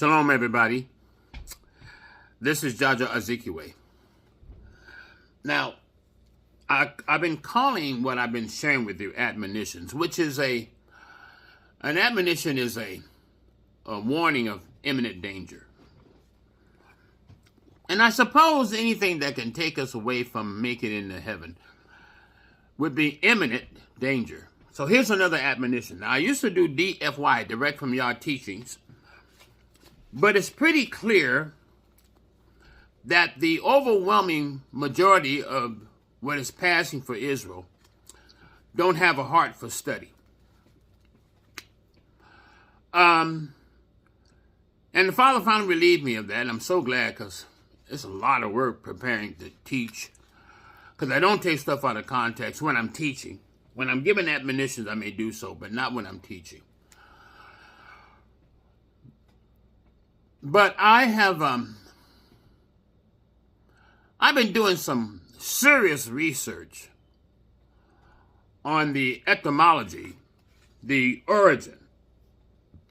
Shalom, everybody. This is Jaja Azikiwe. Now, I've been calling what I've been sharing with you admonitions, which is an admonition is a warning of imminent danger. And I suppose anything that can take us away from making it into heaven would be imminent danger. So here's another admonition. Now, I used to do DFY, direct from Yah teachings, but it's pretty clear that the overwhelming majority of what is passing for Israel don't have a heart for study. And the Father finally relieved me of that, and I'm so glad, because it's a lot of work preparing to teach, because I don't take stuff out of context when I'm teaching. When I'm giving admonitions, I may do so, but not when I'm teaching. But I have, I've been doing some serious research on the etymology, the origin,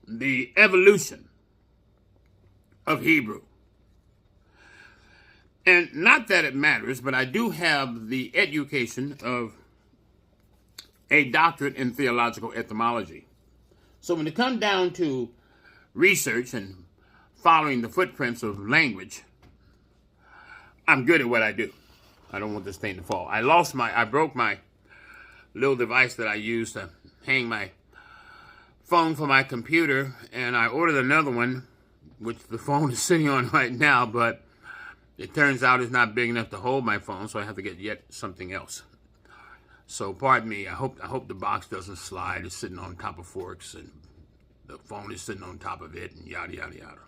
the evolution of Hebrew. And not that it matters, but I do have the education of a doctorate in theological etymology. So when it comes down to research and following the footprints of language, I'm good at what I do. I don't want this thing to fall. I broke my little device that I use to hang my phone for my computer, and I ordered another one, which the phone is sitting on right now, but it turns out it's not big enough to hold my phone, so I have to get yet something else. So pardon me, I hope the box doesn't slide. It's sitting on top of forks, and the phone is sitting on top of it, and yada, yada, yada.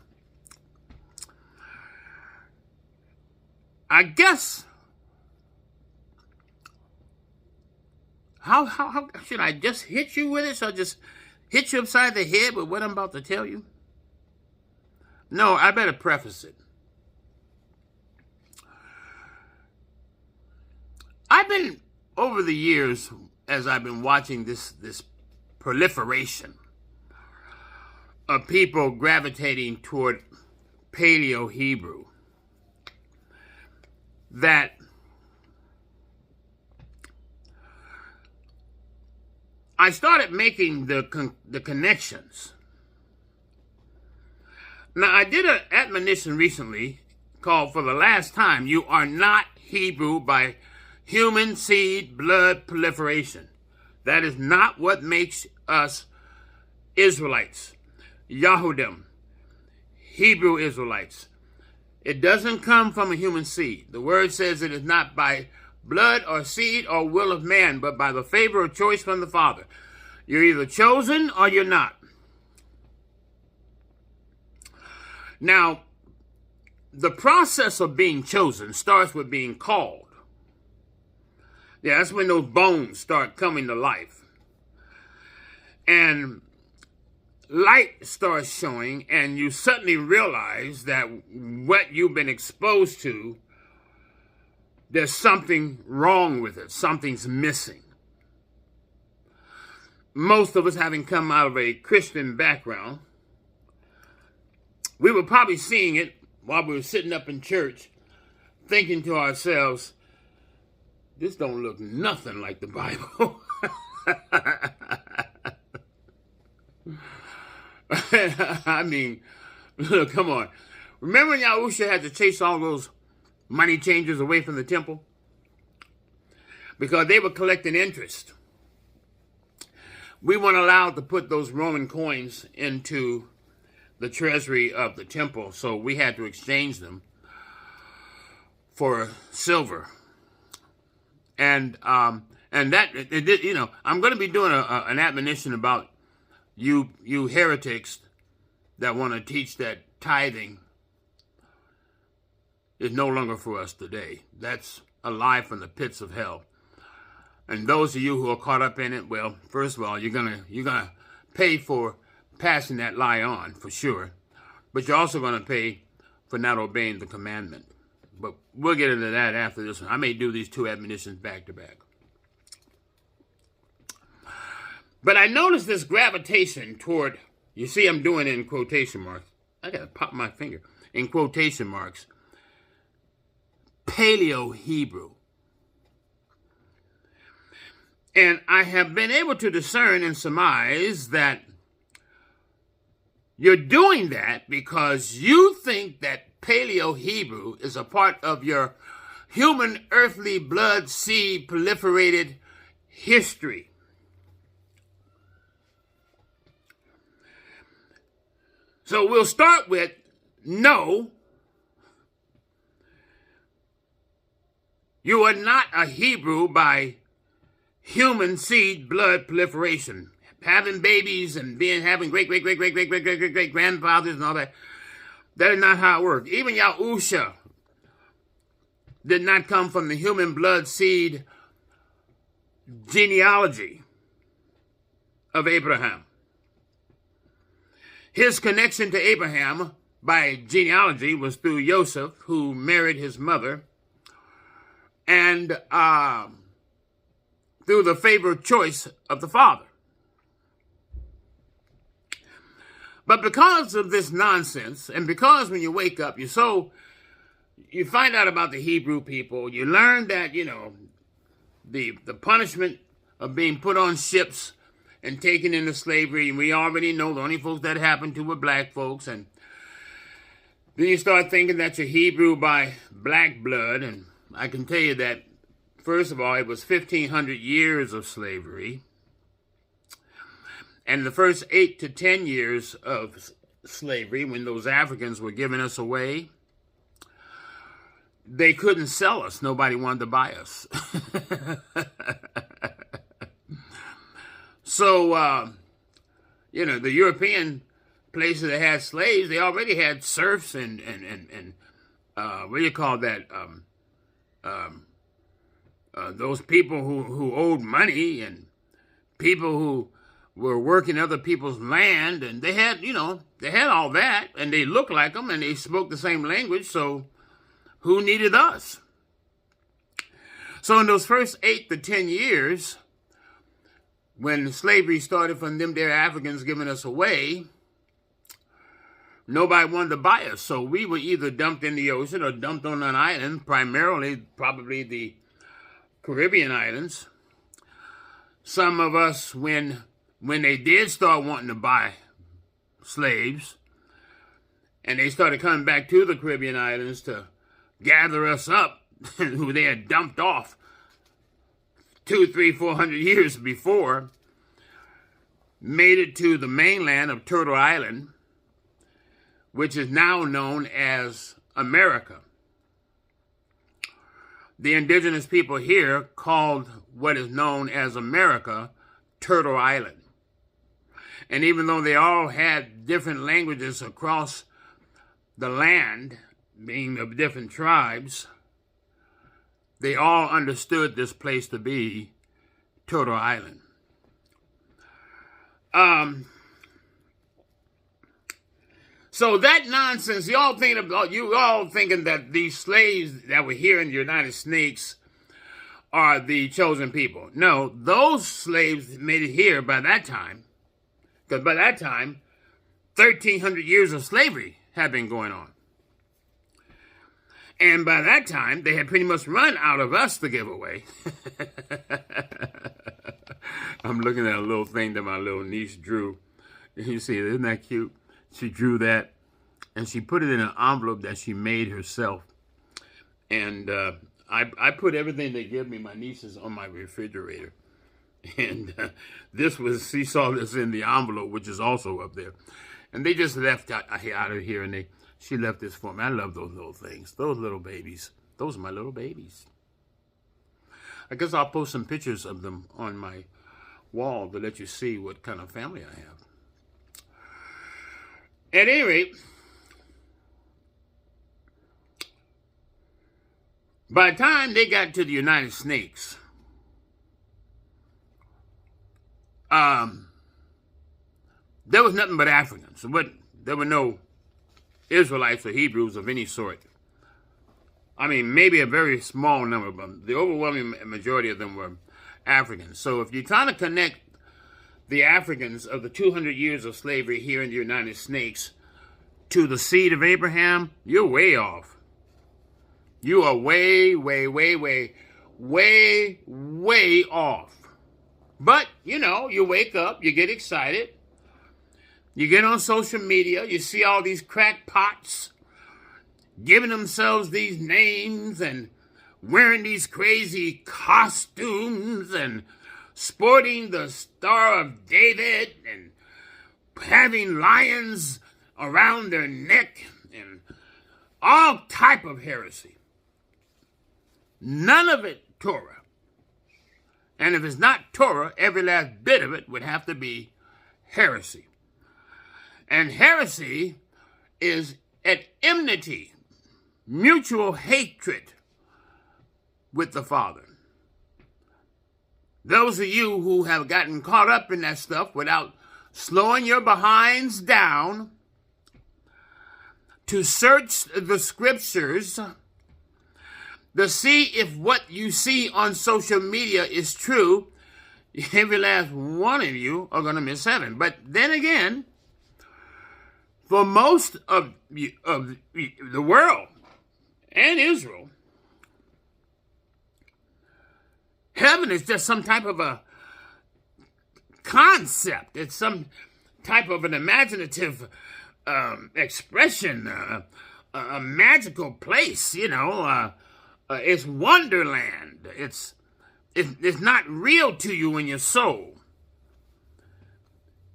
I guess, how should I just hit you with it? Should I just hit you upside the head with what I'm about to tell you? No, I better preface it. I've been, over the years, as I've been watching this proliferation of people gravitating toward Paleo-Hebrew, that I started making the connections. Now, I did an admonition recently called, "For the last time, you are not Hebrew by human seed blood proliferation." That is not what makes us Israelites, Yahudim, Hebrew Israelites. It doesn't come from a human seed. The word says it is not by blood or seed or will of man, but by the favor or choice from the Father. You're either chosen or you're not. Now, the process of being chosen starts with being called. Yeah, that's when those bones start coming to life. And light starts showing, and you suddenly realize that what you've been exposed to, there's something wrong with it. Something's missing. Most of us, having come out of a Christian background, we were probably seeing it while we were sitting up in church, thinking to ourselves, this don't look nothing like the Bible. I mean, look, come on. Remember when Yahusha had to chase all those money changers away from the temple? Because they were collecting interest. We weren't allowed to put those Roman coins into the treasury of the temple, so we had to exchange them for silver. And that, you know, I'm going to be doing an admonition about you heretics that want to teach that tithing is no longer for us today. That's a lie from the pits of hell. And those of you who are caught up in it, well, first of all, you're gonna pay for passing that lie on, for sure. But you're also going to pay for not obeying the commandment. But we'll get into that after this one. I may do these two admonitions back to back. But I noticed this gravitation toward, you see I'm doing it in quotation marks, I got to pop my finger, in quotation marks, Paleo-Hebrew. And I have been able to discern and surmise that you're doing that because you think that Paleo-Hebrew is a part of your human earthly blood seed proliferated history. So we'll start with no, you are not a Hebrew by human seed blood proliferation, having babies and having great grandfathers and all that. That is not how it works. Even Yahusha did not come from the human blood seed genealogy of Abraham. His connection to Abraham by genealogy was through Joseph, who married his mother, and through the favored choice of the father. But because of this nonsense, and because when you wake up, you find out about the Hebrew people, you learn that, the punishment of being put on ships and taken into slavery, and we already know the only folks that happened to were black folks, and then you start thinking that you're Hebrew by black blood, and I can tell you that, first of all, it was 1,500 years of slavery, and the first 8 to 10 years of slavery, when those Africans were giving us away, they couldn't sell us. Nobody wanted to buy us. So, the European places that had slaves, they already had serfs and what do you call that? Those people who owed money and people who were working other people's land, and they had all that, and they looked like them, and they spoke the same language, so who needed us? So in those first 8 to 10 years, when slavery started from them there Africans giving us away, nobody wanted to buy us. So we were either dumped in the ocean or dumped on an island, primarily probably the Caribbean islands. Some of us, when they did start wanting to buy slaves, and they started coming back to the Caribbean islands to gather us up, who they had dumped off 200, 300, 400 years before, made it to the mainland of Turtle Island, which is now known as America. The indigenous people here called what is known as America Turtle Island. And even though they all had different languages across the land, being of different tribes, they all understood this place to be Turtle Island. So that nonsense, you all thinking that these slaves that were here in the United States are the chosen people. No, those slaves made it here by that time, because by that time, 1,300 years of slavery had been going on. And by that time, they had pretty much run out of us to give away. I'm looking at a little thing that my little niece drew. You see, isn't that cute? She drew that, and she put it in an envelope that she made herself. And I put everything they give me, my nieces, on my refrigerator. And she saw this in the envelope, which is also up there. And they just left out of here, and she left this for me. I love those little things, those little babies. Those are my little babies. I guess I'll post some pictures of them on my wall to let you see what kind of family I have. At any rate, by the time they got to the United States, there was nothing but Africans. There were no Israelites or Hebrews of any sort. I mean, maybe a very small number of them. The overwhelming majority of them were Africans. So if you're trying to connect the Africans of the 200 years of slavery here in the United States to the seed of Abraham, you're way off. You are way, way, way, way, way, way off. But, you know, you wake up, you get excited, you get on social media, you see all these crackpots giving themselves these names and wearing these crazy costumes and sporting the Star of David and having lions around their neck and all type of heresy. None of it Torah. And if it's not Torah, every last bit of it would have to be heresy. And heresy is at enmity, mutual hatred with the Father. Those of you who have gotten caught up in that stuff without slowing your behinds down to search the scriptures to see if what you see on social media is true, every last one of you are going to miss heaven. But then again, for most of the world and Israel, heaven is just some type of a concept. It's some type of an imaginative expression, a magical place, you know. It's wonderland. It's not real to you in your soul.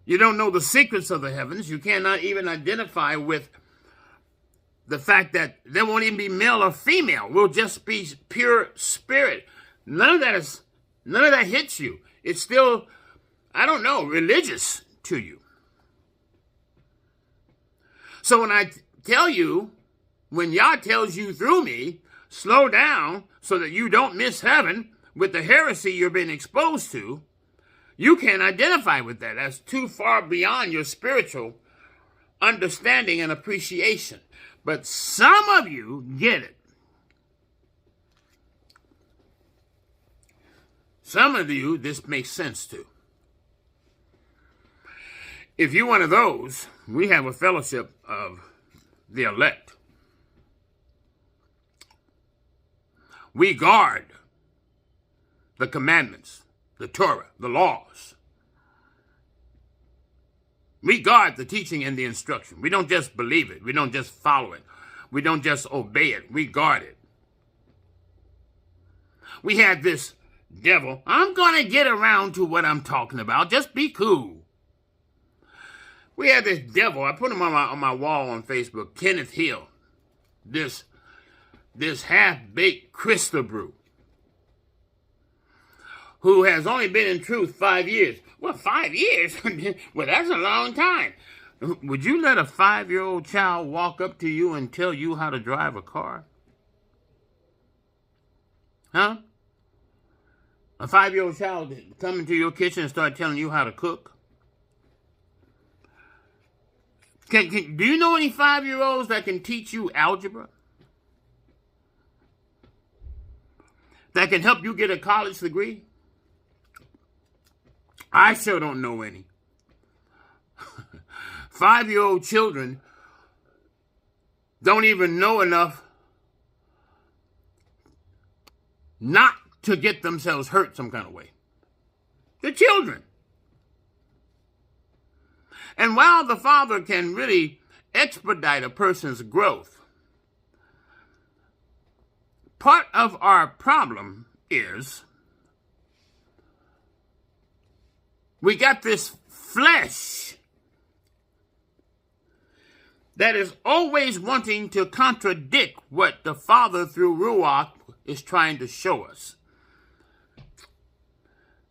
You don't know the secrets of the heavens. You cannot even identify with the fact that there won't even be male or female. We'll just be pure spirit. None of that hits you. It's still, I don't know, religious to you. So when I tell you, when Yah tells you through me, slow down so that you don't miss heaven with the heresy you're being exposed to, you can't identify with that. That's too far beyond your spiritual understanding and appreciation. But some of you get it. Some of you, this makes sense to. If you're one of those, we have a fellowship of the elect. We guard the commandments, the Torah, the laws. We guard the teaching and the instruction. We don't just believe it. We don't just follow it. We don't just obey it. We guard it. We had this devil. I'm going to get around to what I'm talking about. Just be cool. We had this devil. I put him on my wall on Facebook. Kenneth Hill. This half-baked crystal brew, who has only been in truth 5 years. Well, 5 years? Well, that's a long time. Would you let a 5-year-old child walk up to you and tell you how to drive a car? Huh? A 5-year-old child come into your kitchen and start telling you how to cook? Do you know any 5-year-olds that can teach you algebra? That can help you get a college degree? I sure don't know any. 5-year-old children don't even know enough not to get themselves hurt some kind of way. They're children. And while the Father can really expedite a person's growth, part of our problem is we got this flesh that is always wanting to contradict what the Father through Ruach is trying to show us.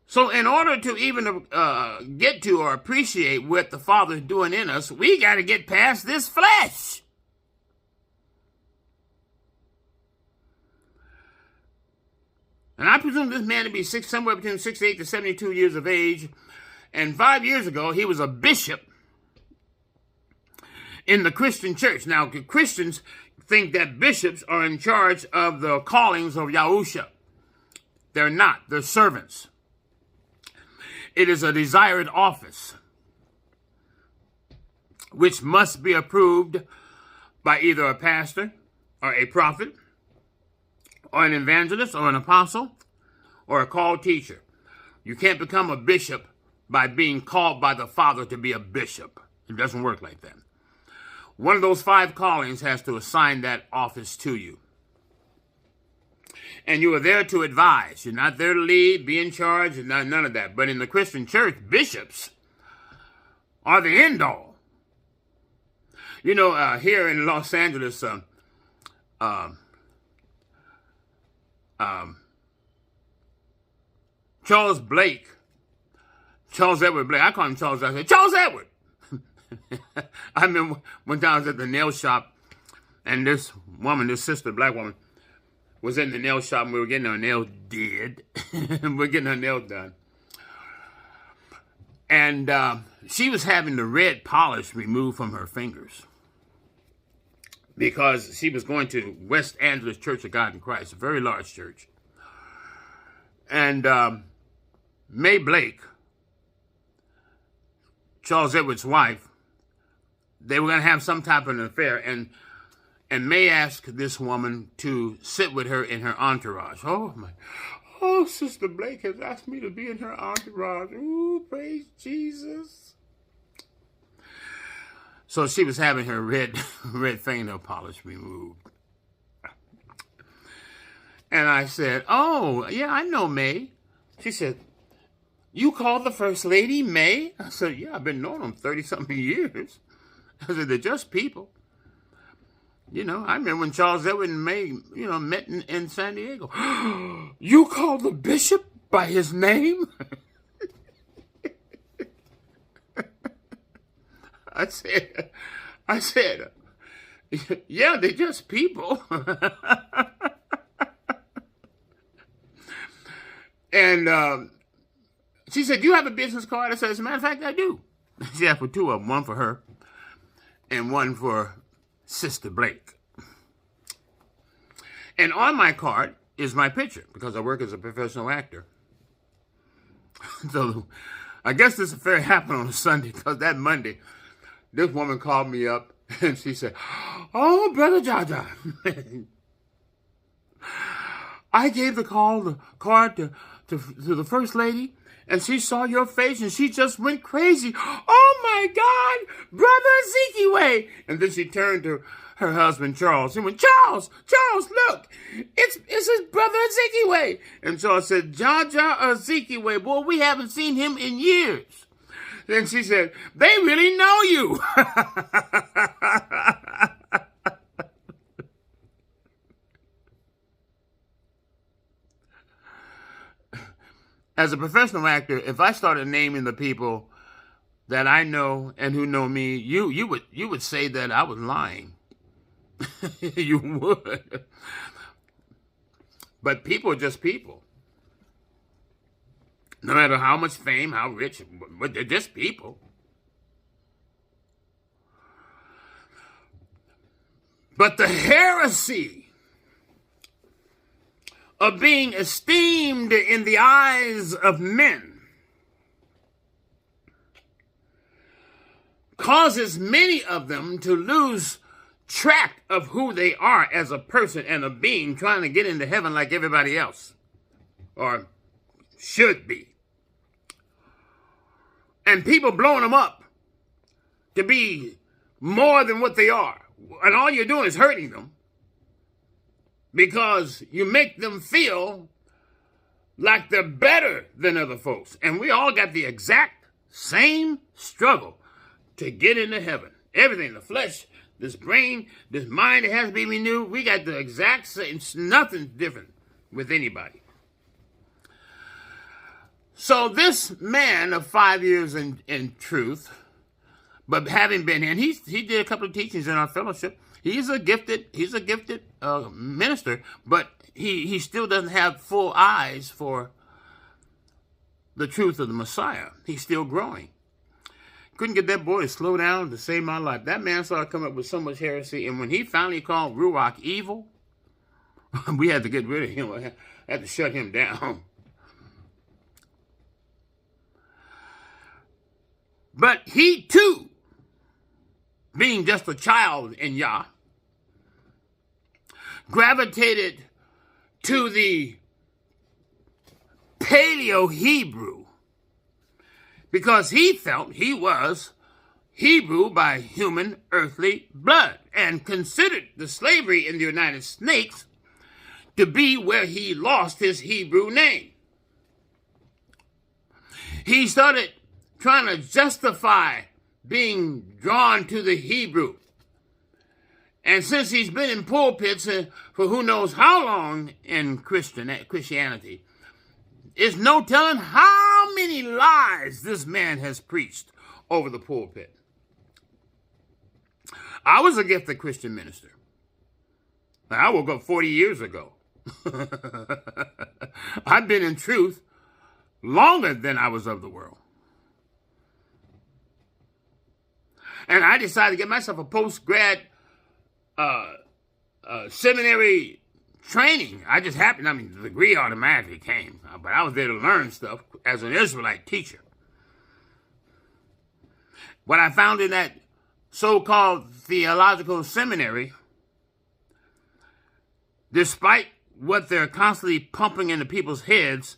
So in order to even get to or appreciate what the Father is doing in us, we got to get past this flesh. And I presume this man to be somewhere between 68 to 72 years of age. And 5 years ago, he was a bishop in the Christian church. Now, Christians think that bishops are in charge of the callings of Yahusha. They're not. They're servants. It is a desired office. which must be approved by either a pastor or a prophet or an evangelist or an apostle or a called teacher. You can't become a bishop by being called by the Father to be a bishop. It doesn't work like that. One of those 5 callings has to assign that office to you. And you are there to advise. You're not there to lead, be in charge, and none of that. But in the Christian church, bishops are the end all. You know, here in Los Angeles, Charles Edward Blake, I call him Charles, I said, Charles Edward. I remember one time I was at the nail shop, and this sister, black woman, was in the nail shop, and we were getting our nails did. We're getting her nails done. And she was having the red polish removed from her fingers because she was going to West Angeles Church of God in Christ, a very large church. And May Blake, Charles Edward's wife, they were going to have some type of an affair, and May asked this woman to sit with her in her entourage. Oh, Sister Blake has asked me to be in her entourage. Ooh, praise Jesus. So she was having her red fingernail polish removed. And I said, oh, yeah, I know May. She said, you call the First Lady May? I said, yeah, I've been knowing them 30-something years. I said, they're just people. You know, I remember when Charles Edward and May, met in San Diego. You call the bishop by his name? I said, yeah, they're just people. And she said, do you have a business card? I said, as a matter of fact, I do. She asked for 2 of them, one for her and one for Sister Blake. And on my card is my picture because I work as a professional actor. So I guess this affair happened on a Sunday because that Monday, this woman called me up and she said, oh, Brother Jaja, I gave the card to the First Lady, and she saw your face, and she just went crazy. Oh, my God, Brother Ezekiel. And then she turned to her husband, Charles. She went, Charles, look, it's his brother Ezekiel. And Charles said, Jaja Ezekiel, boy, we haven't seen him in years. Then she said, they really know you. As a professional actor, if I started naming the people that I know and who know me, you would say that I was lying. You would. But people are just people. No matter how much fame, how rich, but they're just people. But the heresy of being esteemed in the eyes of men causes many of them to lose track of who they are as a person and a being trying to get into heaven like everybody else, or should be. And people blowing them up to be more than what they are. And all you're doing is hurting them because you make them feel like they're better than other folks. And we all got the exact same struggle to get into heaven. Everything, the flesh, this brain, this mind that has to be renewed, we got the exact same, nothing's different with anybody. So this man of 5 years in truth, but having been here, and he did a couple of teachings in our fellowship. He's a gifted minister, but he still doesn't have full eyes for the truth of the Messiah. He's still growing. Couldn't get that boy to slow down to save my life. That man started coming up with so much heresy, and when he finally called Ruach evil, we had to get rid of him. I had to shut him down. But he too being just a child in Yah, gravitated to the Paleo-Hebrew because he felt he was Hebrew by human earthly blood and considered the slavery in the United States to be where he lost his Hebrew name. He started trying to justify being drawn to the Hebrew. And since he's been in pulpits for who knows how long in Christianity, it's no telling how many lies this man has preached over the pulpit. I was a gifted Christian minister. I woke up 40 years ago. I've been in truth longer than I was of the world. And I decided to get myself a post-grad seminary training. I just happened, the degree automatically came, but I was there to learn stuff as an Israelite teacher. What I found in that so-called theological seminary, despite what they're constantly pumping into people's heads,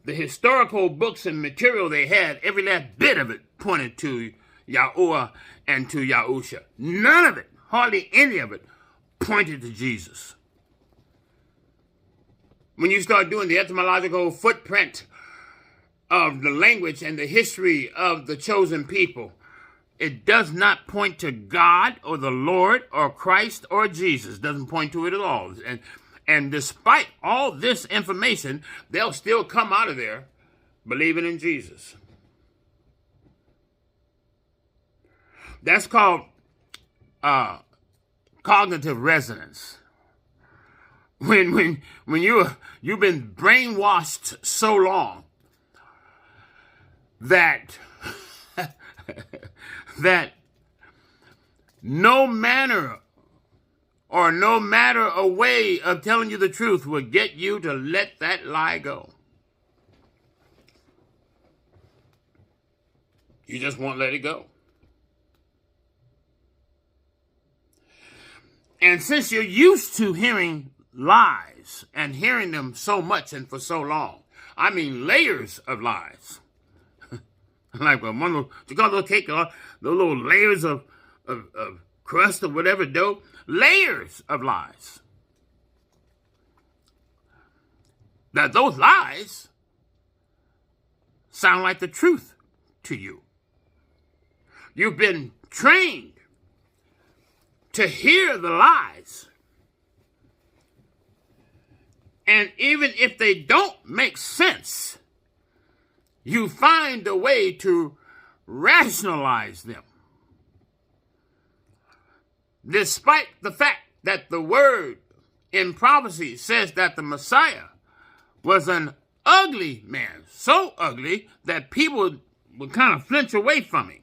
the historical books and material they had, every last bit of it pointed to Yahuwah and to Yahusha. None of it, hardly any of it, pointed to Jesus. When you start doing the etymological footprint of the language and the history of the chosen people, it does not point to God or the Lord or Christ or Jesus. It doesn't point to it at all. And despite all this information, they'll still come out of there believing in Jesus. That's called cognitive resonance. When you've been brainwashed so long that that no manner or no matter a way of telling you the truth will get you to let that lie go. You just won't let it go. And since you're used to hearing lies and hearing them so much and for so long, layers of lies. Like one little, you call those cake, those little layers of crust or whatever dough, layers of lies. That those lies sound like the truth to you. You've been trained to hear the lies. And even if they don't make sense, you find a way to rationalize them. Despite the fact that the word in prophecy says that the Messiah was an ugly man, so ugly that people would kind of flinch away from him.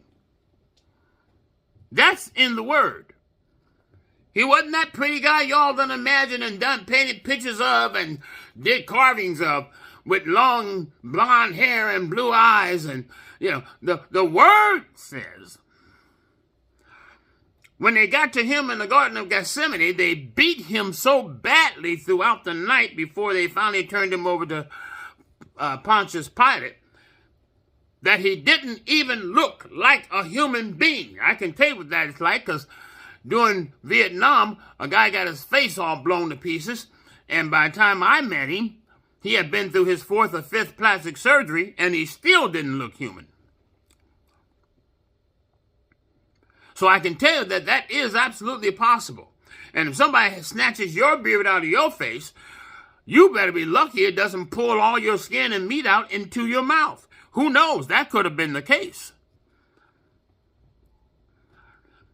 That's in the word. He wasn't that pretty guy y'all done imagined and done painted pictures of and did carvings of, with long blonde hair and blue eyes. And, the word says, when they got to him in the Garden of Gethsemane, they beat him so badly throughout the night before they finally turned him over to Pontius Pilate that he didn't even look like a human being. I can tell you what that is like, because during Vietnam, a guy got his face all blown to pieces, and by the time I met him, he had been through his 4th or 5th plastic surgery, and he still didn't look human. So I can tell you that that is absolutely possible. And if somebody snatches your beard out of your face, you better be lucky it doesn't pull all your skin and meat out into your mouth. Who knows? That could have been the case.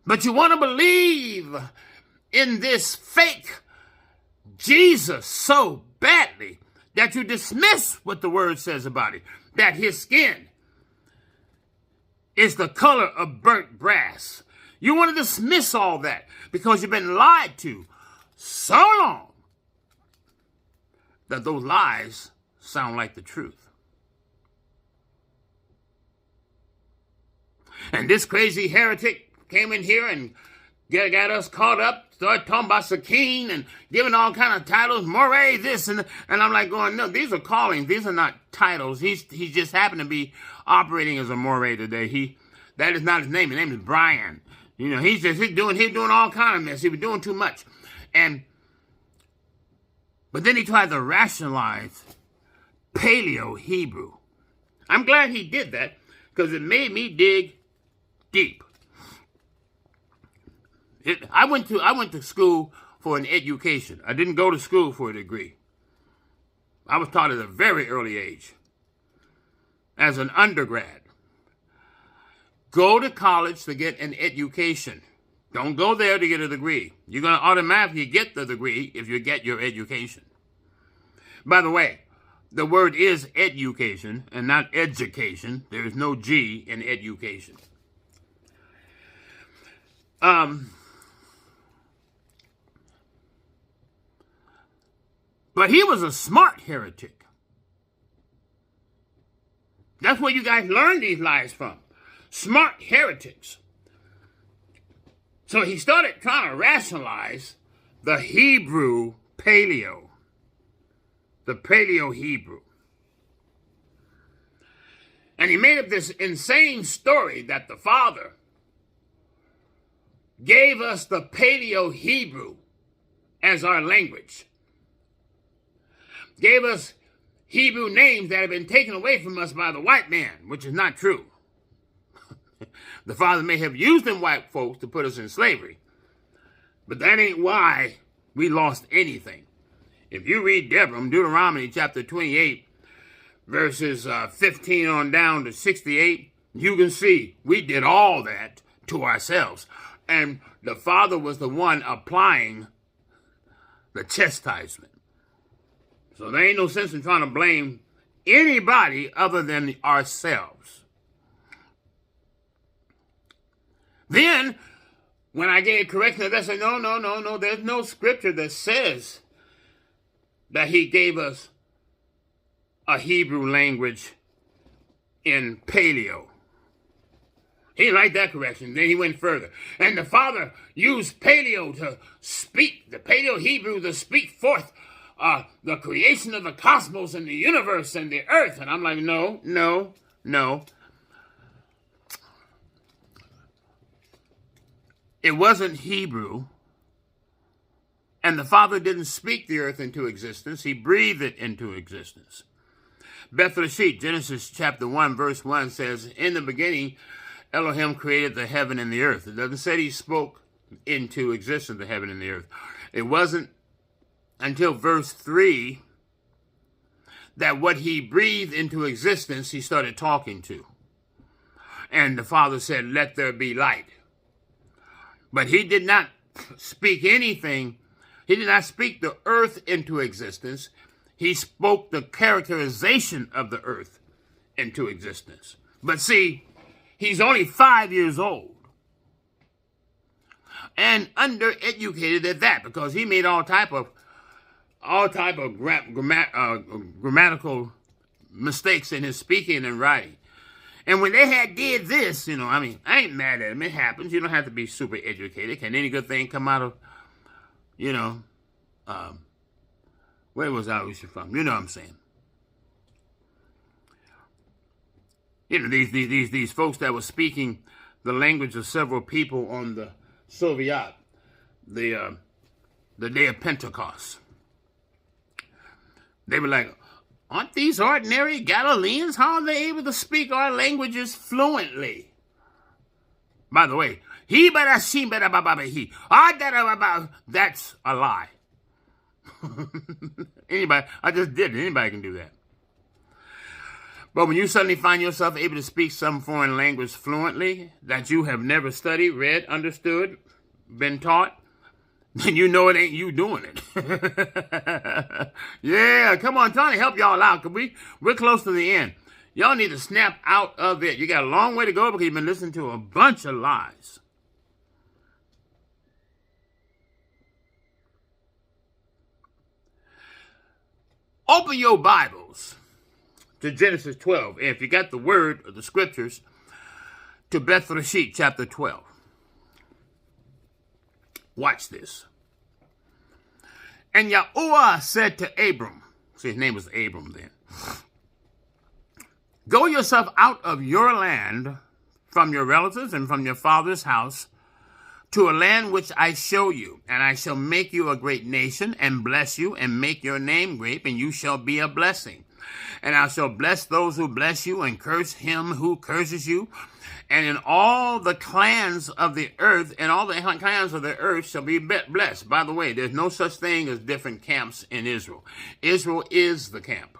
But you want to believe in this fake Jesus so badly that you dismiss what the word says about it, that his skin is the color of burnt brass. You want to dismiss all that because you've been lied to so long that those lies sound like the truth. And this crazy heretic came in here and got us caught up, started talking about Sakine and giving all kind of titles, Moray this, and I'm like going, no, these are callings. These are not titles. He just happened to be operating as a Moray today. That is not his name. His name is Brian. You know, he's doing all kind of mess. He was doing too much. But then he tried to rationalize Paleo-Hebrew. I'm glad he did that because it made me dig deep. I went to school for an education. I didn't go to school for a degree. I was taught at a very early age as an undergrad. Go to college to get an education. Don't go there to get a degree. You're going to automatically get the degree if you get your education. By the way, the word is education and not education. There is no G in education. But he was a smart heretic. That's where you guys learn these lies from. Smart heretics. So he started trying to rationalize the Hebrew paleo. The Paleo-Hebrew. And he made up this insane story that the Father gave us the Paleo-Hebrew as our language. Gave us Hebrew names that have been taken away from us by the white man, which is not true. The Father may have used them white folks to put us in slavery, but that ain't why we lost anything. If you read Deuteronomy chapter 28, verses 15 on down to 68, you can see we did all that to ourselves. And the Father was the one applying the chastisement. So there ain't no sense in trying to blame anybody other than ourselves. Then, when I gave correction, they said, no, there's no scripture that says that he gave us a Hebrew language in Paleo. He didn't like that correction. Then he went further. And the Father used Paleo to speak, the Paleo-Hebrew to speak forth the creation of the cosmos and the universe and the earth. And I'm like, no. It wasn't Hebrew. And the Father didn't speak the earth into existence. He breathed it into existence. Beth Rashid, Genesis chapter 1, verse 1 says, in the beginning, Elohim created the heaven and the earth. It doesn't say he spoke into existence the heaven and the earth. It wasn't until verse 3 that what he breathed into existence, he started talking to. And the Father said, let there be light. But he did not speak anything. He did not speak the earth into existence. He spoke the characterization of the earth into existence. But see, he's only 5 years old. And undereducated at that, because he made all type of grammatical mistakes in his speaking and writing. And when they did this, I ain't mad at him. It happens. You don't have to be super educated. Can any good thing come out of, where was I from? You know what I'm saying. These folks that were speaking the language of several people on the Soviet, the day of Pentecost. They were like, aren't these ordinary Galileans? How are they able to speak our languages fluently? By the way, that's a lie. Anybody, I just did it. Anybody can do that. But when you suddenly find yourself able to speak some foreign language fluently that you have never studied, read, understood, been taught, then you know it ain't you doing it. Yeah, come on, trying to help y'all out, because we're close to the end. Y'all need to snap out of it. You got a long way to go because you've been listening to a bunch of lies. Open your Bibles to Genesis 12. And if you got the word of the scriptures, to Beth Rashid chapter 12. Watch this. And Yahuwah said to Abram, see, his name was Abram then, go yourself out of your land, from your relatives and from your father's house, to a land which I show you, and I shall make you a great nation, and bless you, and make your name great, and you shall be a blessing. And I shall bless those who bless you, and curse him who curses you. And in all the clans of the earth, shall be blessed. By the way, there's no such thing as different camps in Israel. Israel is the camp.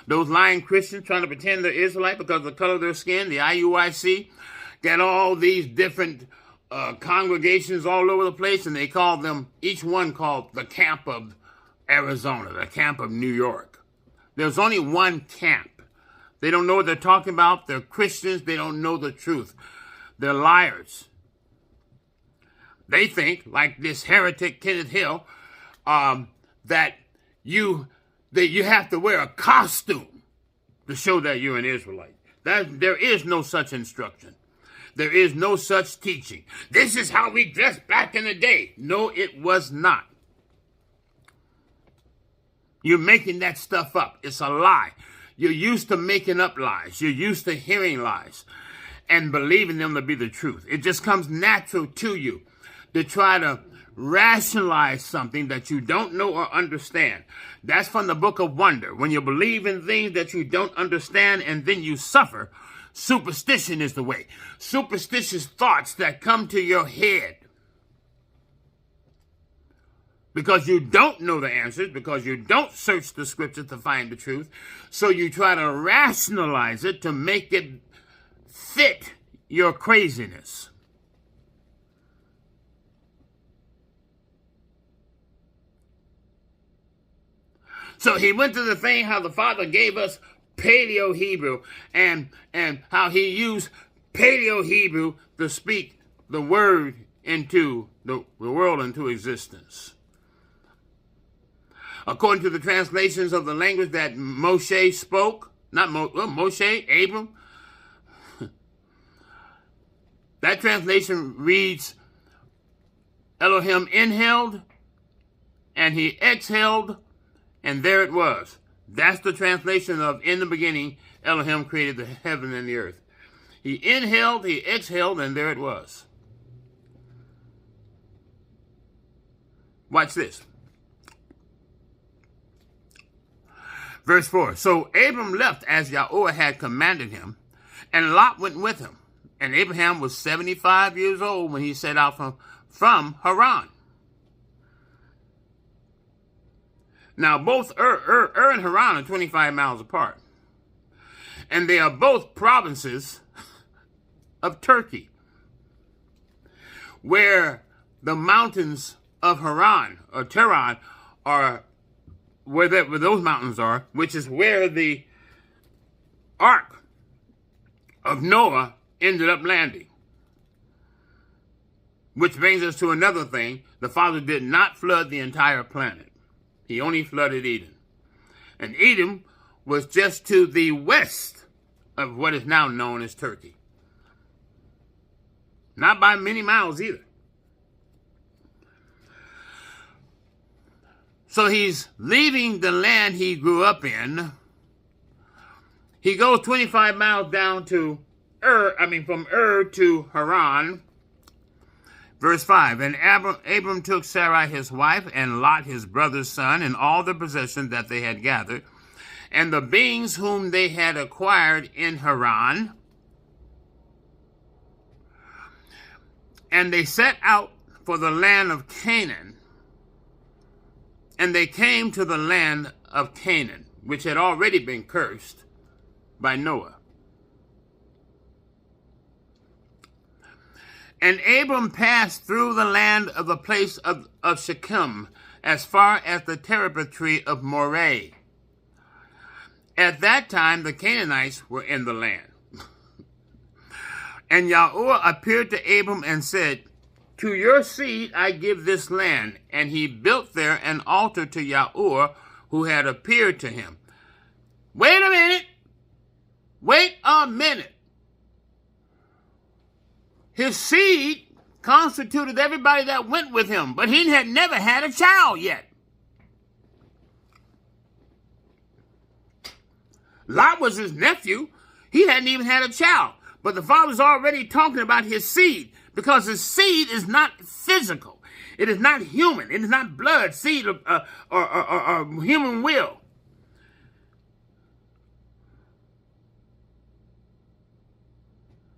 Those lying Christians trying to pretend they're Israelite because of the color of their skin, the IUIC, got all these different congregations all over the place, and they call them, each one called the camp of Arizona, the camp of New York. There's only one camp. They don't know what they're talking about. They're Christians. They don't know the truth. They're liars. They think, like this heretic Kenneth Hill, that you have to wear a costume to show that you're an Israelite. There is no such instruction. There is no such teaching. This is how we dressed back in the day. No, it was not. You're making that stuff up. It's a lie. You're used to making up lies. You're used to hearing lies and believing them to be the truth. It just comes natural to you to try to rationalize something that you don't know or understand. That's from the book of Wonder. When you believe in things that you don't understand and then you suffer, superstition is the way. Superstitious thoughts that come to your head because you don't know the answers, because you don't search the scriptures to find the truth. So you try to rationalize it to make it fit your craziness. So he went to the thing how the Father gave us Paleo-Hebrew and how he used Paleo-Hebrew to speak the word into the world into existence. According to the translations of the language that Moshe spoke, Moshe, Abram, that translation reads, Elohim inhaled, and he exhaled, and there it was. That's the translation of, in the beginning, Elohim created the heaven and the earth. He inhaled, he exhaled, and there it was. Watch this. Verse 4, so Abram left as Yahuwah had commanded him, and Lot went with him. And Abraham was 75 years old when he set out from Haran. Now, both Ur and Haran are 25 miles apart. And they are both provinces of Turkey, where the mountains of Haran, or Tehran, are where those mountains are, which is where the Ark of Noah ended up landing. Which brings us to another thing. The Father did not flood the entire planet. He only flooded Eden. And Edom was just to the west of what is now known as Turkey. Not by many miles either. So he's leaving the land he grew up in. He goes 25 miles down to from Ur to Haran. Verse 5, and Abram took Sarai his wife, and Lot his brother's son, and all the possessions that they had gathered, and the beings whom they had acquired in Haran. And they set out for the land of Canaan. And they came to the land of Canaan, which had already been cursed by Noah. And Abram passed through the land of the place of Shechem, as far as the terebinth tree of Moreh. At that time, the Canaanites were in the land. And Yahuwah appeared to Abram and said, to your seed I give this land. And he built there an altar to Yahuwah, who had appeared to him. Wait a minute. Wait a minute. His seed constituted everybody that went with him, but he had never had a child yet. Lot was his nephew. He hadn't even had a child. But the father's already talking about his seed, because his seed is not physical. It is not human. It is not blood, seed, or human will.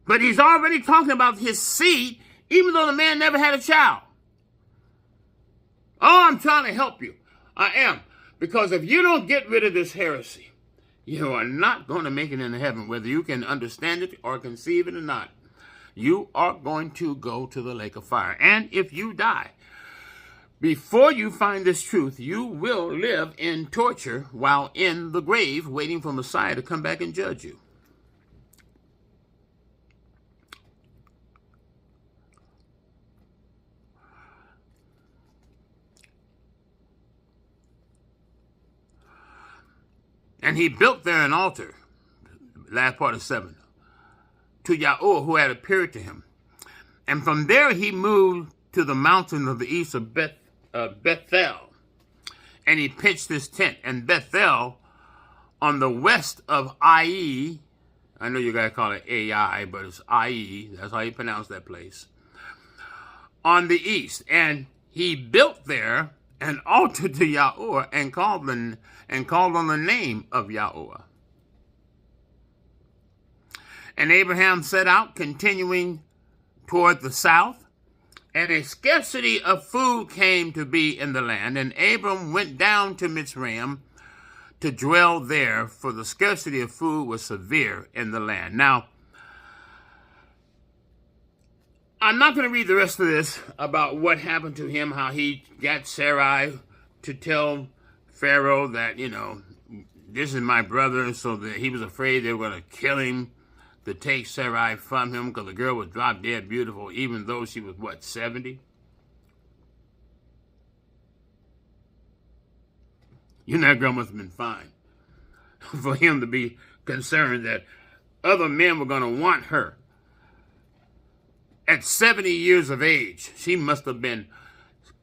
But he's already talking about his seed, even though the man never had a child. Oh, I'm trying to help you. I am. Because if you don't get rid of this heresy, you are not going to make it into heaven, whether you can understand it or conceive it or not. You are going to go to the lake of fire. And if you die before you find this truth, you will live in torture while in the grave, waiting for Messiah to come back and judge you. And he built there an altar, last part of 7, to Yahweh, who had appeared to him. And from there he moved to the mountain of the east of Bethel. And he pitched his tent. And Bethel, on the west of Ai, I know you got to call it Ai, but it's Ai. That's how you pronounce that place. On the east. And he built there an altar to Yahweh and called on the name of Yahweh. And Abraham set out, continuing toward the south, and a scarcity of food came to be in the land. And Abram went down to Mitzrayim to dwell there, for the scarcity of food was severe in the land. Now, I'm not going to read the rest of this about what happened to him, how he got Sarai to tell Pharaoh that, this is my brother, so that he was afraid they were going to kill him to take Sarai from him, because the girl was drop dead beautiful, even though she was, 70? That girl must have been fine for him to be concerned that other men were going to want her. At 70 years of age, she must have been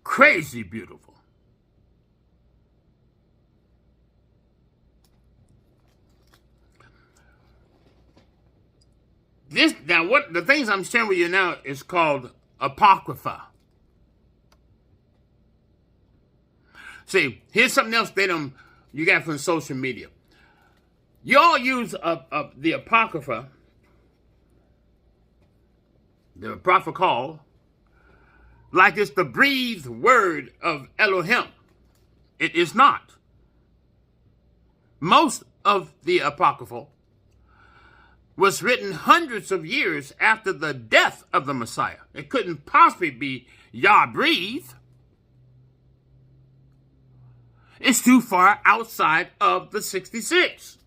crazy beautiful. What the things I'm sharing with you now is called Apocrypha. See, here's something else you got from social media. You all use the Apocrypha, the prophet call, like it's the breathed word of Elohim. It is not. Most of the Apocrypha was written hundreds of years after the death of the Messiah. It couldn't possibly be Yah breathed. It's too far outside of the 66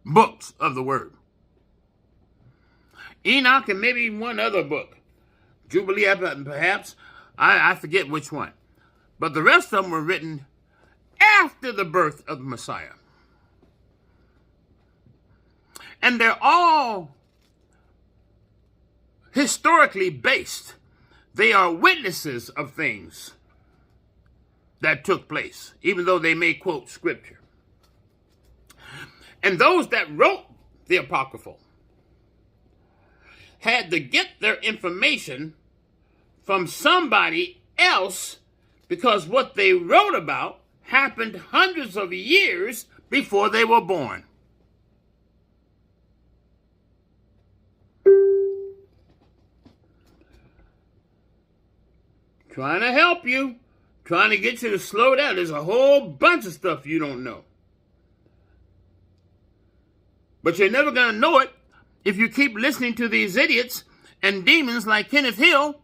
books of the word. Enoch and maybe one other book, Jubilee perhaps, I forget which one. But the rest of them were written after the birth of the Messiah. And they're all historically based. They are witnesses of things that took place, even though they may quote scripture. And those that wrote the Apocryphal had to get their information from somebody else, because what they wrote about happened hundreds of years before they were born. Trying to help you, trying to get you to slow down. There's a whole bunch of stuff you don't know. But you're never going to know it if you keep listening to these idiots and demons like Kenneth Hill,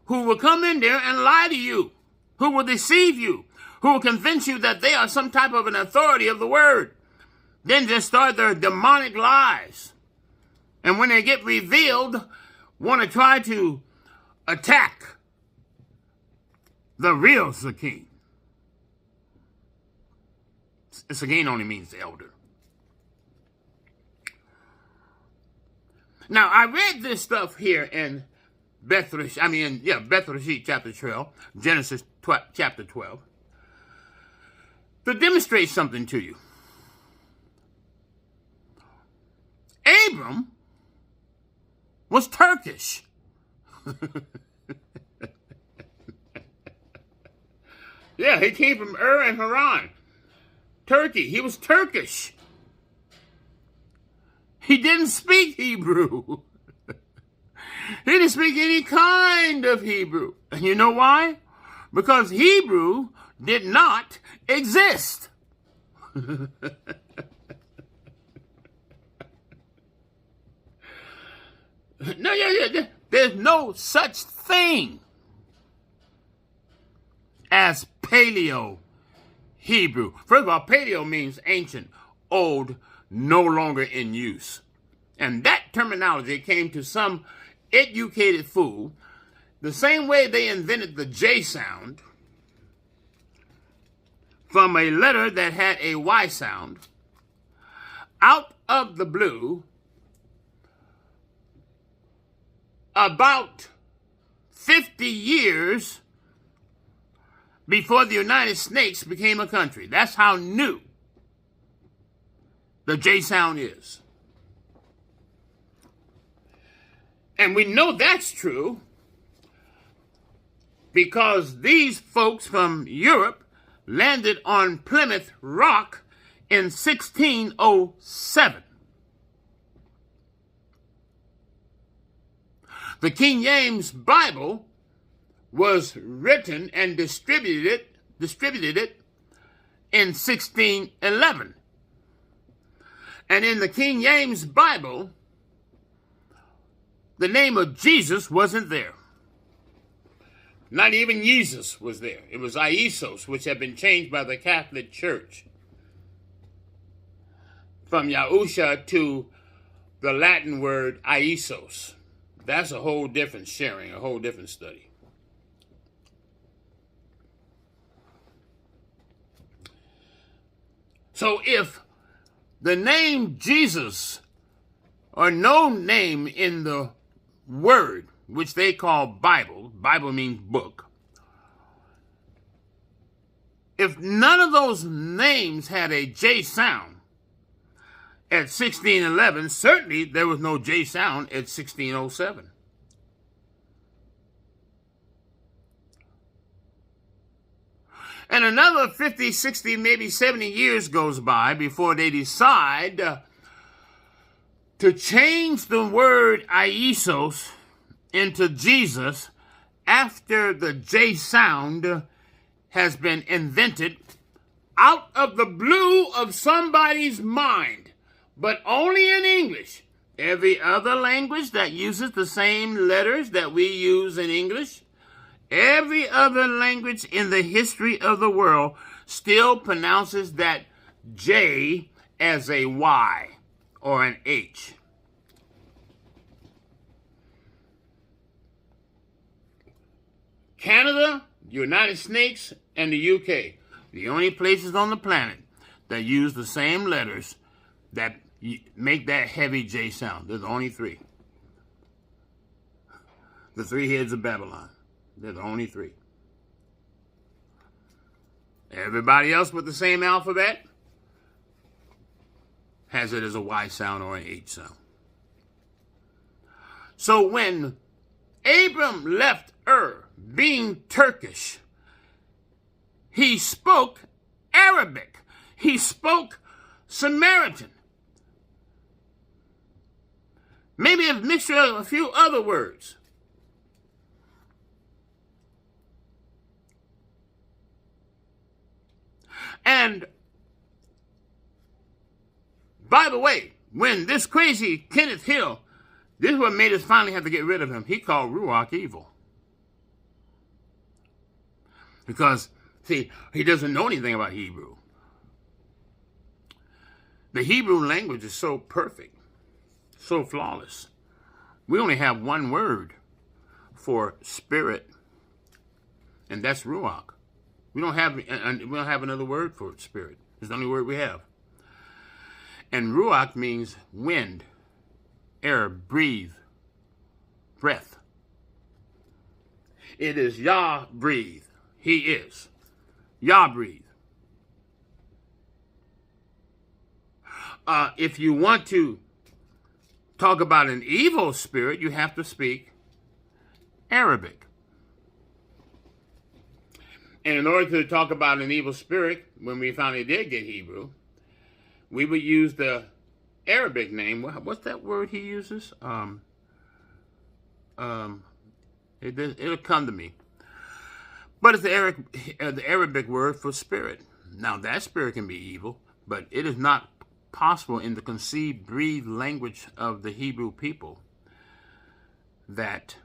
who will come in there and lie to you, who will deceive you, who will convince you that they are some type of an authority of the word. Then just start their demonic lies. And when they get revealed, want to try to attack the real Sakine. Sakine only means elder. Now, I read this stuff here in Beth Rashid chapter 12, Genesis chapter 12, to demonstrate something to you. Abram was Turkish. Yeah, he came from Ur and Haran, Turkey. He was Turkish. He didn't speak Hebrew. He didn't speak any kind of Hebrew. And you know why? Because Hebrew did not exist. There's no such thing as Paleo-Hebrew. First of all, Paleo means ancient, old, no longer in use. And that terminology came to some educated fool the same way they invented the J sound from a letter that had a Y sound. Out of the blue, about 50 years before the United States became a country. That's how new the J sound is. And we know that's true because these folks from Europe landed on Plymouth Rock in 1607. The King James Bible was written and distributed in 1611. And in the King James Bible, the name of Jesus wasn't there. Not even Jesus was there. It was Iesos, which had been changed by the Catholic Church from Yahusha to the Latin word Iesos. That's a whole different sharing, a whole different study. So if the name Jesus, or no name in the word, which they call Bible means book, if none of those names had a J sound at 1611, certainly there was no J sound at 1607. And another 50, 60, maybe 70 years goes by before they decide to change the word Iesos into Jesus after the J sound has been invented out of the blue of somebody's mind, but only in English. Every other language that uses the same letters that we use in English, every other language in the history of the world still pronounces that J as a Y or an H. Canada, United States, and the UK, the only places on the planet that use the same letters that make that heavy J sound. There's only three. The three heads of Babylon. They're the only three. Everybody else with the same alphabet has it as a Y sound or an H sound. So when Abram left Ur, being Turkish, he spoke Arabic. He spoke Samaritan. Maybe a mixture of a few other words. And by the way, when this crazy Kenneth Hill, this is what made us finally have to get rid of him. He called Ruach evil. Because, see, he doesn't know anything about Hebrew. The Hebrew language is so perfect, so flawless. We only have one word for spirit, and that's Ruach. We don't have another word for spirit. It's the only word we have. And Ruach means wind. air, breathe, breath. It is Yah breathe. He is. Yah breathe. If you want to talk about an evil spirit, you have to speak Arabic. And in order to talk about an evil spirit, when we finally did get Hebrew, we would use the Arabic name. What's that word he uses? It'll come to me. But it's the Arabic word for spirit. Now, that spirit can be evil, but it is not possible in the conceived, breathed language of the Hebrew people that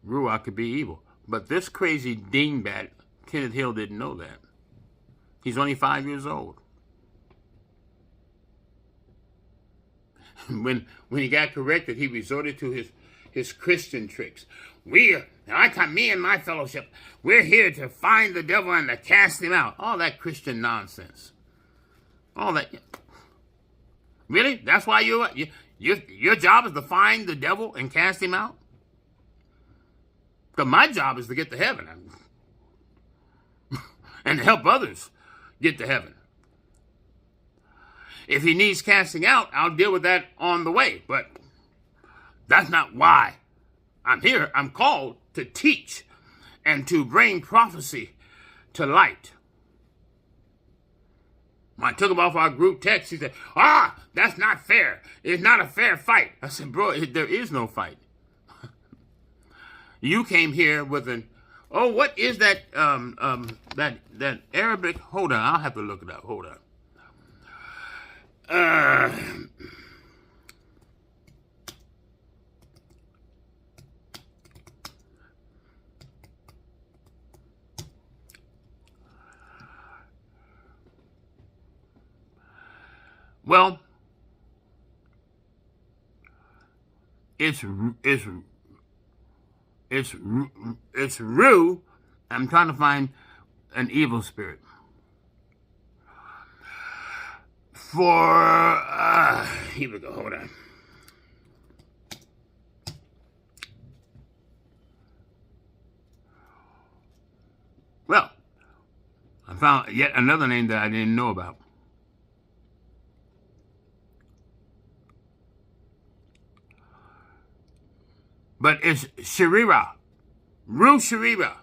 Ruach could be evil. But this crazy dingbat, Kenneth Hill, didn't know that. He's only 5 years old. When he got corrected, he resorted to his Christian tricks. Me and my fellowship, we're here to find the devil and to cast him out. All that Christian nonsense. All that. Really? That's why your job is to find the devil and cast him out? Because my job is to get to heaven and help others get to heaven. If he needs casting out, I'll deal with that on the way. But that's not why I'm here. I'm called to teach and to bring prophecy to light. When I took him off our group text, he said, that's not fair. It's not a fair fight. I said, bro, there is no fight. You came here with what is that, that Arabic? Hold on, I'll have to look it up. Hold on. Well, it's Ru. I'm trying to find an evil spirit. Here we go, hold on. Well, I found yet another name that I didn't know about. But it's Sharira. Ru Sharira.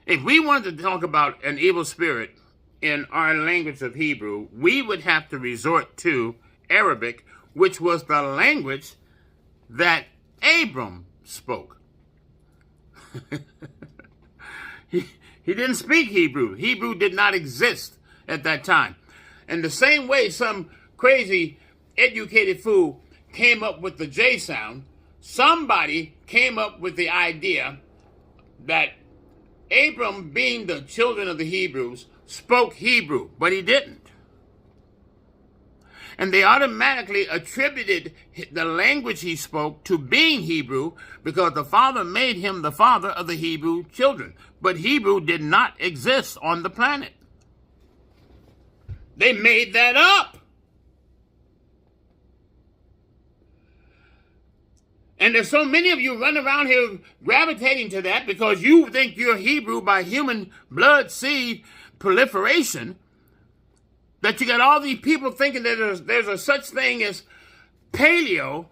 If we wanted to talk about an evil spirit in our language of Hebrew, we would have to resort to Arabic, which was the language that Abram spoke. He didn't speak Hebrew. Hebrew did not exist at that time. And the same way some crazy educated fool came up with the J sound, somebody came up with the idea that Abram, being the children of the Hebrews, spoke Hebrew, but he didn't. And they automatically attributed the language he spoke to being Hebrew because the Father made him the father of the Hebrew children. But Hebrew did not exist on the planet. They made that up. And there's so many of you running around here gravitating to that because you think you're Hebrew by human blood seed proliferation, that you got all these people thinking that there's a such thing as paleo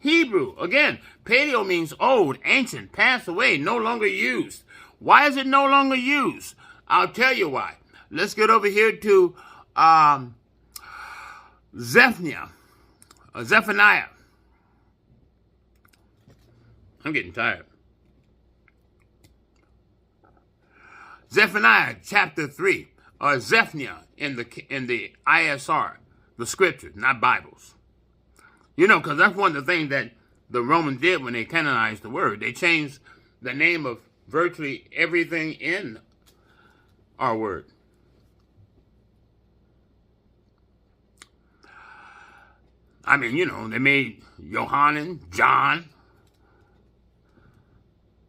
Hebrew. Again, paleo means old, ancient, passed away, no longer used. Why is it no longer used? I'll tell you why. Let's get over here to Zephaniah. I'm getting tired. Zephaniah chapter 3, or Zephaniah in the ISR, the scriptures, not Bibles. You know, because that's one of the things that the Romans did when they canonized the word. They changed the name of virtually everything in our word. I mean, you know, they made Yohanan, John.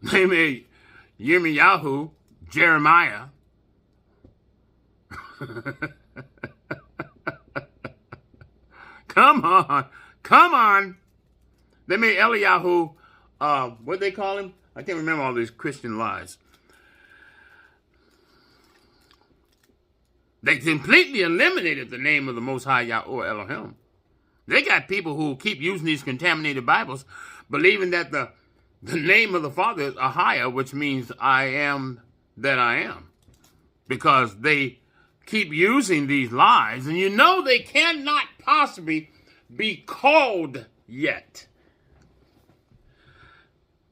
They made Yirmiyahu, Jeremiah. Come on. Come on. They made Eliyahu, what they call him? I can't remember all these Christian lies. They completely eliminated the name of the Most High Yahweh Elohim. They got people who keep using these contaminated Bibles, believing that the name of the Father is Ahia, which means I am that I am. Because they keep using these lies, and you know they cannot possibly be called yet.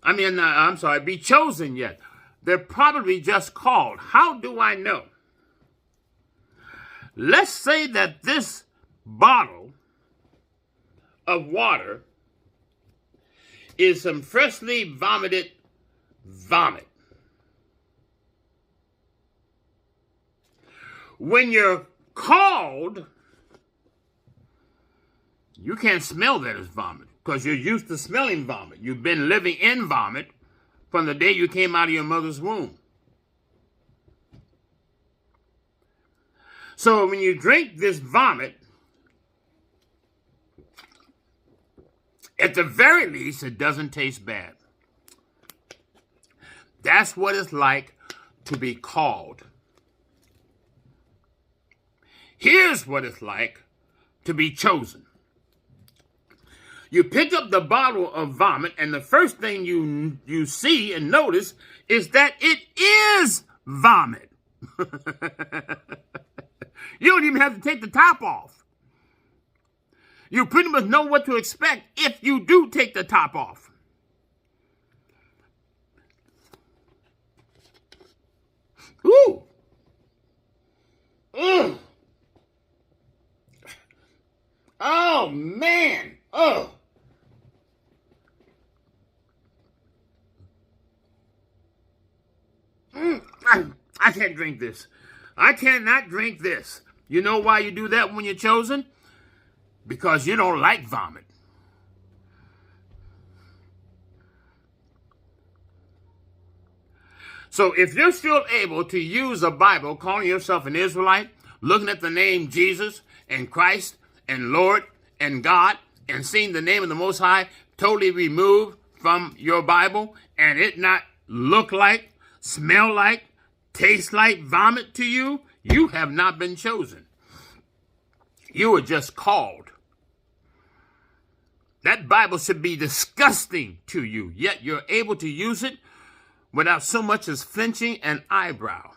Be chosen yet. They're probably just called. How do I know? Let's say that this bottle of water is some freshly vomited vomit. When you're called, you can't smell that as vomit because you're used to smelling vomit. You've been living in vomit from the day you came out of your mother's womb. So when you drink this vomit, at the very least, it doesn't taste bad. That's what it's like to be called. Here's what it's like to be chosen. You pick up the bottle of vomit, and the first thing you see and notice is that it is vomit. You don't even have to take the top off. You pretty much know what to expect if you do take the top off. Ooh. Ugh. Oh, man. Oh. I can't drink this. I cannot drink this. You know why you do that when you're chosen? Because you don't like vomit. So if you're still able to use a Bible, calling yourself an Israelite, looking at the name Jesus and Christ and Lord and God, and seeing the name of the Most High totally removed from your Bible, and it not look like, smell like, taste like vomit to you, you have not been chosen. You were just called. That Bible should be disgusting to you, yet you're able to use it without so much as flinching an eyebrow.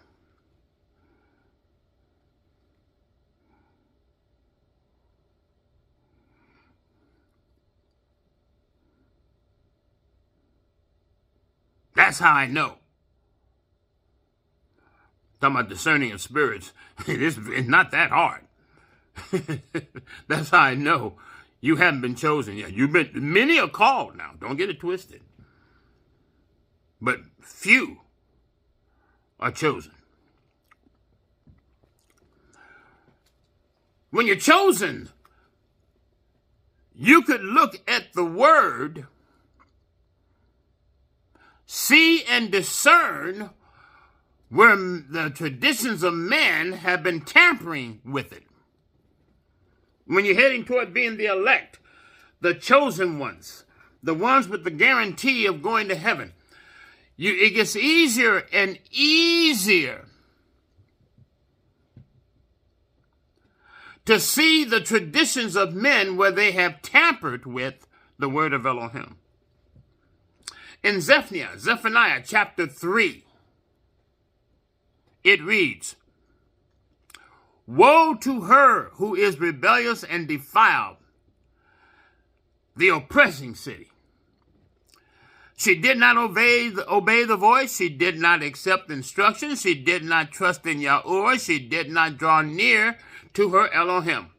That's how I know. Talking about discerning of spirits, it's not that hard. That's how I know you haven't been chosen yet. Many are called now. Don't get it twisted. But few are chosen. When you're chosen, you could look at the word, see and discern where the traditions of men have been tampering with it. When you're heading toward being the elect, the chosen ones, the ones with the guarantee of going to heaven, it gets easier and easier to see the traditions of men where they tampered with the word of Elohim. In Zephaniah chapter 3, it reads, "Woe to her who is rebellious and defiled, the oppressing city. She did not obey the voice. She did not accept instructions. She did not trust in Yahweh. She did not draw near to her Elohim.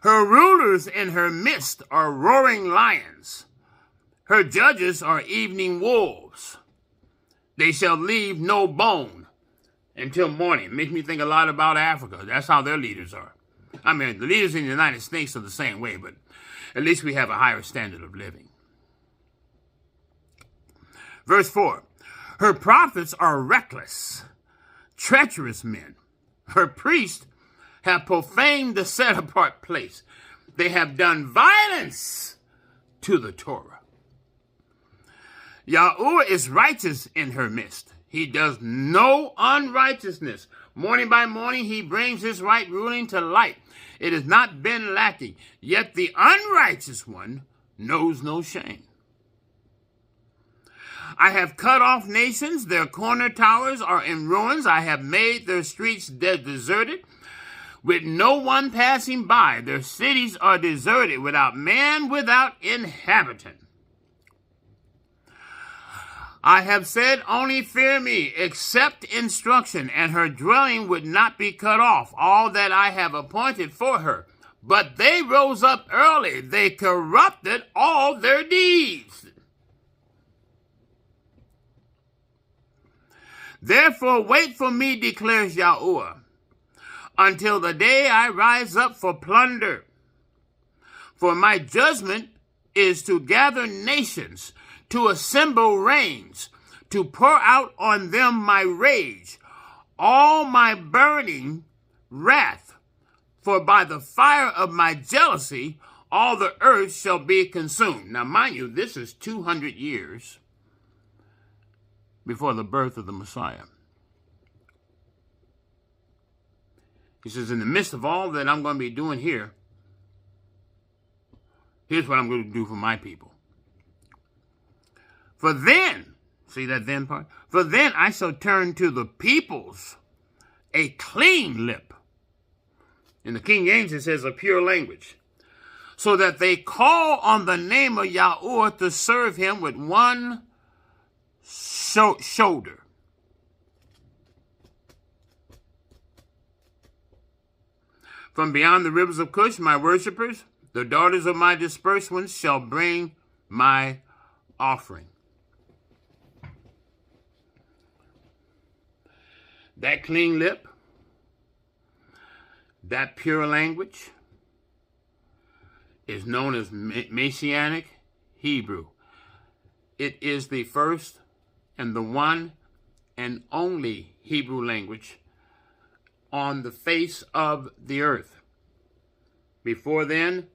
Her rulers in her midst are roaring lions. Her judges are evening wolves. They shall leave no bone until morning." Makes me think a lot about Africa. That's how their leaders are. I mean, the leaders in the United States are the same way, but at least we have a higher standard of living. Verse 4, "Her prophets are reckless, treacherous men. Her priests have profaned the set-apart place. They have done violence to the Torah. Yahuwah is righteous in her midst. He does no unrighteousness. Morning by morning, he brings his right ruling to light. It has not been lacking. Yet the unrighteous one knows no shame. I have cut off nations. Their corner towers are in ruins. I have made their streets deserted, with no one passing by. Their cities are deserted, without man, without inhabitant. I have said, only fear me, accept instruction, and her dwelling would not be cut off, all that I have appointed for her. But they rose up early, they corrupted all their deeds. Therefore wait for me, declares Yahuwah, until the day I rise up for plunder. For my judgment is to gather nations, to assemble reigns, to pour out on them my rage, all my burning wrath. For by the fire of my jealousy, all the earth shall be consumed. Now, mind you, this is 200 years before the birth of the Messiah. He says, in the midst of all that I'm going to be doing here, here's what I'm going to do for my people. For then, see that then part? For then I shall turn to the peoples a clean lip. In the King James it says a pure language. So that they call on the name of Yahuwah to serve him with one shoulder. From beyond the rivers of Cush, my worshipers, the daughters of my dispersed ones, shall bring my offering. That clean lip, that pure language, is known as Messianic Hebrew. It is the first and the one and only Hebrew language on the face of the earth. Before then,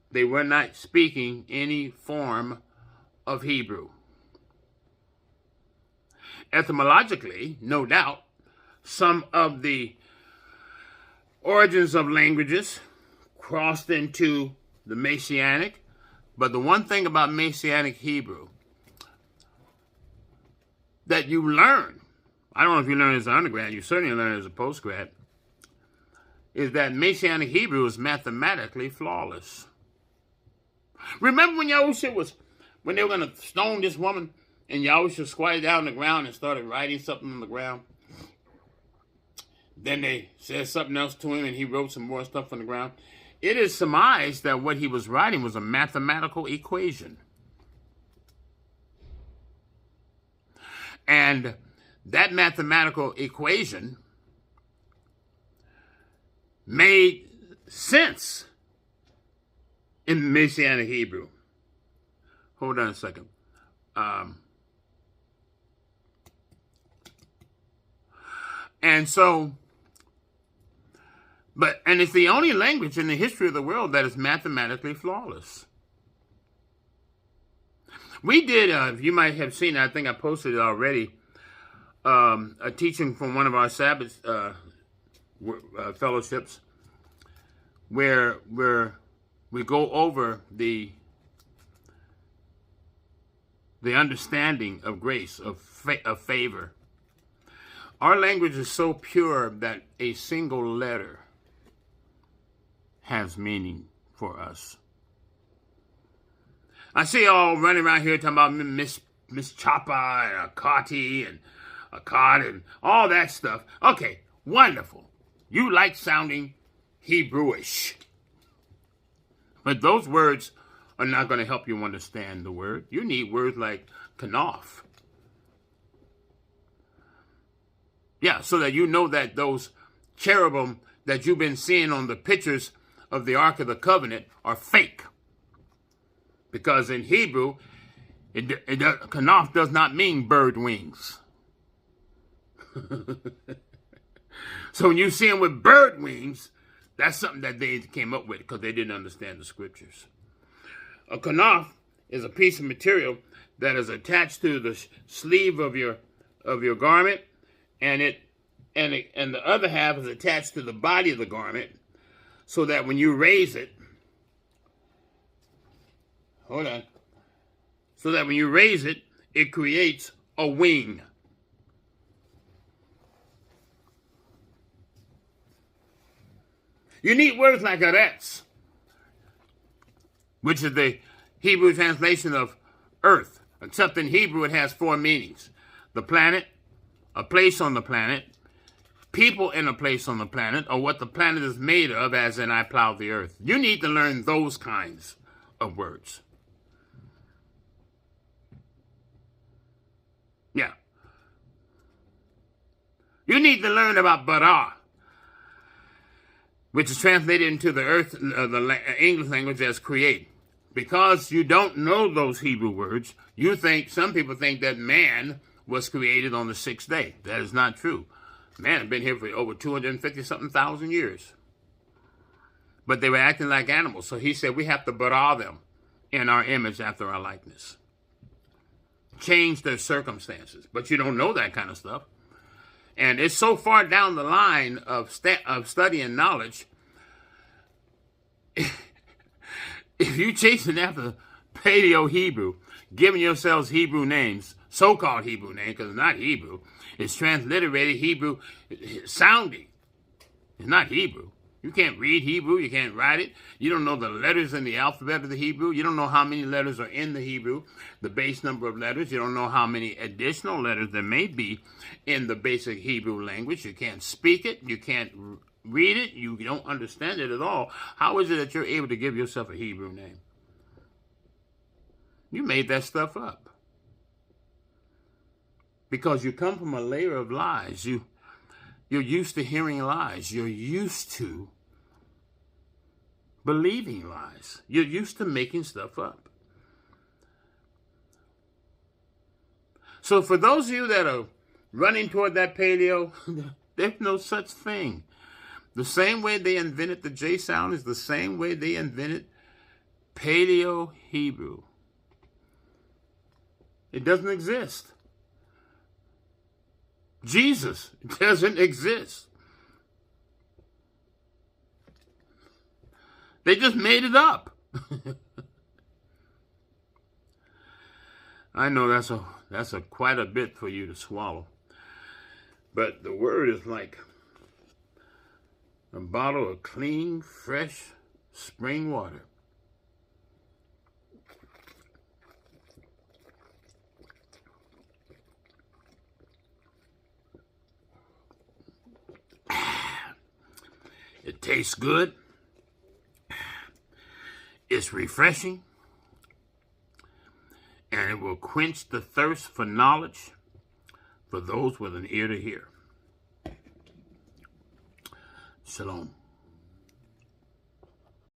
they were not speaking any form of Hebrew. Etymologically, no doubt, some of the origins of languages crossed into the Messianic, but the one thing about Messianic Hebrew that you learn, I don't know if you learn as an undergrad, you certainly learn as a postgrad, is that Messianic Hebrew is mathematically flawless. Remember when Yahushua when they were going to stone this woman, and Yahushua squatted down on the ground and started writing something on the ground? Then they said something else to him, and he wrote some more stuff on the ground. It is surmised that what he was writing was a mathematical equation. And that mathematical equation made sense in Messianic Hebrew. Hold on a second. And so, and it's the only language in the history of the world that is mathematically flawless. We did, you might have seen, I think I posted it already, a teaching from one of our Sabbath fellowships where we go over the understanding of grace, of favor. Our language is so pure that a single letter has meaning for us. I see y'all running around here talking about Miss Choppa and Akati and Akkad and all that stuff. Okay, wonderful. You like sounding Hebrewish. But those words are not going to help you understand the word. You need words like kanaf. Yeah, so that you know that those cherubim that you've been seeing on the pictures of the Ark of the Covenant are fake. Because in Hebrew, kanaf does not mean bird wings. So when you see them with bird wings, That's something that they came up with because they didn't understand the scriptures. A kanaf is a piece of material that is attached to the sleeve of your garment, and the other half is attached to the body of the garment, so that when you raise it, it creates a wing. You need words like eretz, which is the Hebrew translation of earth. Except in Hebrew it has 4 meanings. The planet, a place on the planet, people in a place on the planet, or what the planet is made of, as in I plowed the earth. You need to learn those kinds of words. Yeah. You need to learn about bara, which is translated into the English language as create. Because you don't know those Hebrew words, some people think that man was created on the 6th day. That is not true. Man had been here for over 250-something thousand years. But they were acting like animals. So he said we have to bara them in our image after our likeness. Change their circumstances. But you don't know that kind of stuff. And it's so far down the line of studying knowledge. If you're chasing after Paleo-Hebrew, giving yourselves Hebrew names, so-called Hebrew names, because it's not Hebrew, it's transliterated Hebrew sounding. It's not Hebrew. You can't read Hebrew. You can't write it. You don't know the letters in the alphabet of the Hebrew. You don't know how many letters are in the Hebrew, the base number of letters. You don't know how many additional letters there may be in the basic Hebrew language. You can't speak it. You can't read it. You don't understand it at all. How is it that you're able to give yourself a Hebrew name? You made that stuff up. Because you come from a layer of lies. You're used to hearing lies. You're used to believing lies. You're used to making stuff up. So for those of you that are running toward that paleo, there's no such thing. The same way they invented the J sound is the same way they invented Paleo Hebrew. It doesn't exist. Jesus doesn't exist. They just made it up. I know that's quite a bit for you to swallow. But the word is like a bottle of clean, fresh spring water. It tastes good. It's refreshing. And it will quench the thirst for knowledge for those with an ear to hear. Shalom.